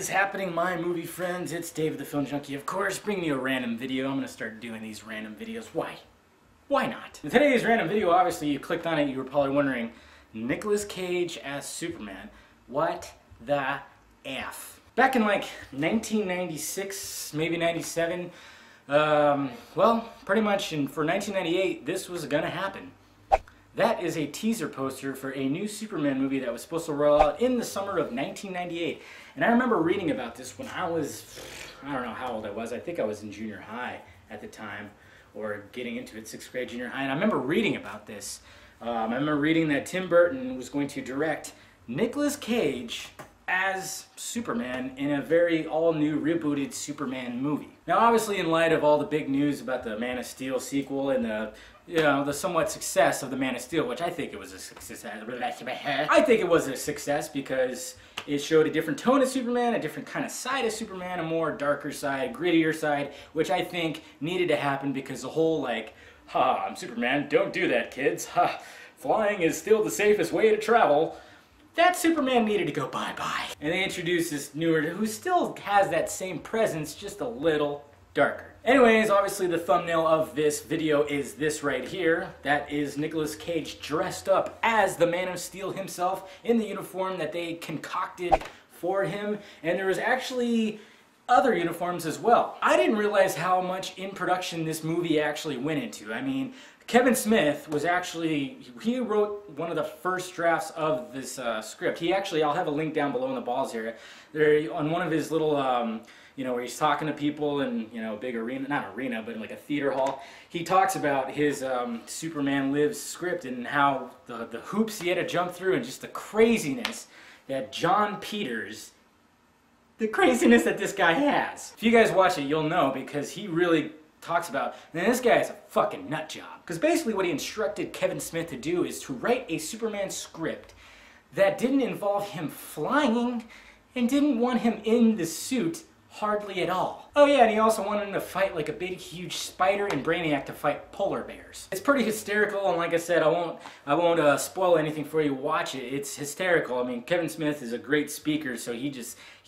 is happening, my movie friends? It's David the Film Junkie, of course, bringing you a random video. I'm going to start doing these random videos. Why? Why not? In today's random video, obviously, you clicked on it, you were probably wondering, Nicolas Cage as Superman. What the F? Back in like 1996, maybe 97, well, pretty much for 1998, this was going to happen. That is a teaser poster for a new Superman movie that was supposed to roll out in the summer of 1998. And I remember reading about this when I was, I don't know how old I was. I think I was in junior high at the time, or getting into it, 6th grade, junior high. And I remember reading about this. I remember reading that Tim Burton was going to direct Nicolas Cage as Superman in a very all-new rebooted Superman movie. Now, obviously, in light of all the big news about the Man of Steel sequel and the somewhat success of the Man of Steel, which I think it was a success. I think it was a success because it showed a different tone of Superman, a different kind of side of Superman, a more darker side, grittier side, which I think needed to happen because the whole like, ha, I'm Superman, don't do that, kids. Ha, flying is still the safest way to travel. That Superman needed to go bye-bye. And they introduced this newer, who still has that same presence, just a little darker. Anyways, obviously the thumbnail of this video is this right here. That is Nicolas Cage dressed up as the Man of Steel himself in the uniform that they concocted for him. And there was actually other uniforms as well. I didn't realize how much in production this movie actually went into. I mean, Kevin Smith was actually, he wrote one of the first drafts of this script. He actually, I'll have a link down below in the balls here. There, on one of his little, you know, where he's talking to people in, you know, big arena, not arena, but in like a theater hall. He talks about his Superman Lives script and how the hoops he had to jump through and just the craziness that John Peters, the craziness that this guy has. If you guys watch it, you'll know because he really talks about, man, this guy is a fucking nut job. Because basically what he instructed Kevin Smith to do is to write a Superman script that didn't involve him flying and didn't want him in the suit hardly at all. Oh yeah, and he also wanted him to fight like a big huge spider and Brainiac to fight polar bears. It's pretty hysterical, and like I said, I won't spoil anything for you. Watch it. It's hysterical. I mean, Kevin Smith is a great speaker, so he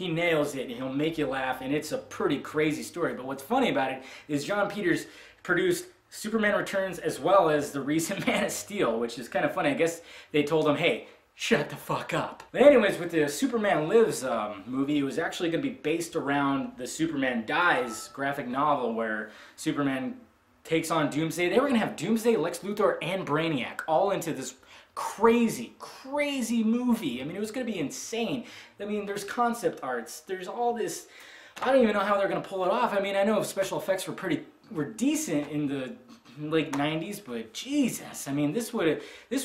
nails it and he'll make you laugh, and it's a pretty crazy story. But what's funny about it is John Peters produced Superman Returns as well as the recent Man of Steel, which is kind of funny. I guess they told him, hey, shut the fuck up. But anyways, with the Superman Lives movie, it was actually going to be based around the Superman Dies graphic novel where Superman takes on Doomsday. They were going to have Doomsday, Lex Luthor, and Brainiac all into this crazy, crazy movie. I mean, it was going to be insane. I mean, there's concept arts. There's all this. I don't even know how they're going to pull it off. I mean, I know special effects were decent in the late 90s, but Jesus, I mean, this would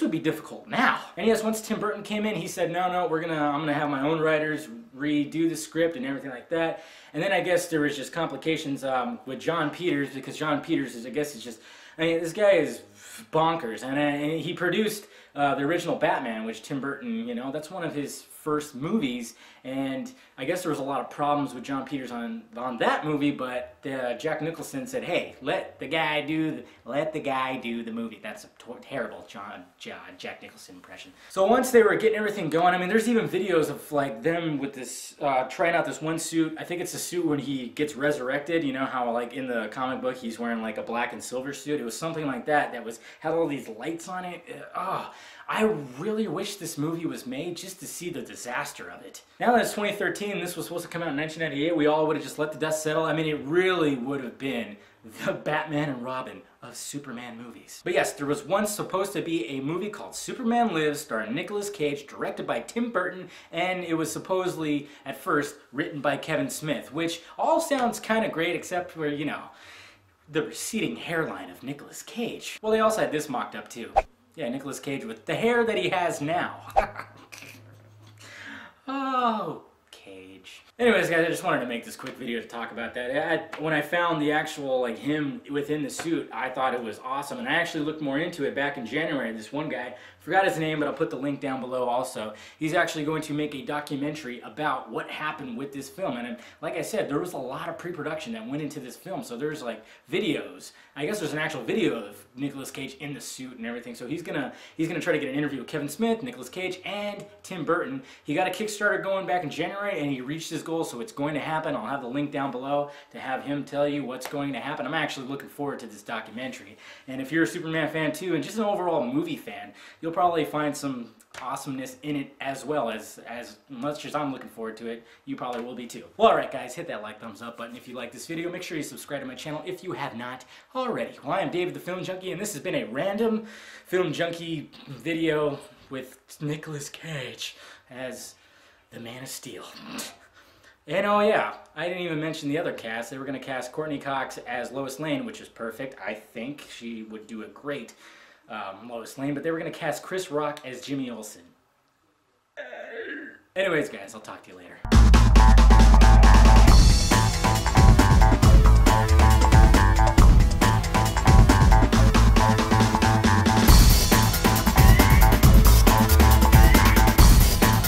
be difficult now. And yes, once Tim Burton came in, he said, no, I'm gonna have my own writers redo the script and everything like that. And then I guess there was just complications with John Peters, because John Peters is, I guess, it's just, I mean, this guy is bonkers, and he produced the original Batman, which Tim Burton, you know, that's one of his first movies, and I guess there was a lot of problems with John Peters on that movie, but Jack Nicholson said, hey, let the guy do the movie. That's a terrible Jack Nicholson impression. So once they were getting everything going, I mean, there's even videos of like them with this, trying out this one suit. I think it's a suit when he gets resurrected, you know how like in the comic book he's wearing like a black and silver suit. It was something like that had all these lights on it. I really wish this movie was made just to see the disaster of it. Now that it's 2013, this was supposed to come out in 1998, we all would have just let the dust settle. I mean, it really would have been the Batman and Robin of Superman movies. But yes, there was once supposed to be a movie called Superman Lives, starring Nicolas Cage, directed by Tim Burton, and it was supposedly, at first, written by Kevin Smith, which all sounds kind of great except for, you know, the receding hairline of Nicolas Cage. Well, they also had this mocked up too. Yeah, Nicolas Cage with the hair that he has now. Oh, Cage. Anyways, guys, I just wanted to make this quick video to talk about that. When I found the actual, like, him within the suit, I thought it was awesome. And I actually looked more into it back in January. This one guy, forgot his name, but I'll put the link down below also. He's actually going to make a documentary about what happened with this film. And like I said, there was a lot of pre-production that went into this film. So there's, like, videos. I guess there's an actual video of Nicolas Cage in the suit and everything. So he's gonna try to get an interview with Kevin Smith, Nicolas Cage, and Tim Burton. He got a Kickstarter going back in January. point and he reached his goal, so it's going to happen. I'll have the link down below to have him tell you what's going to happen. I'm actually looking forward to this documentary. And if you're a Superman fan too, and just an overall movie fan, you'll probably find some awesomeness in it as well. As much as I'm looking forward to it, you probably will be too. Well, alright guys, hit that like, thumbs up button if you like this video. Make sure you subscribe to my channel if you have not already. Well, I am David the Film Junkie, and this has been a random Film Junkie video with Nicolas Cage as the Man of Steel. And oh yeah, I didn't even mention the other cast. They were going to cast Courtney Cox as Lois Lane, which is perfect. I think she would do a great Lois Lane, but they were going to cast Chris Rock as Jimmy Olsen. Anyways guys, I'll talk to you later.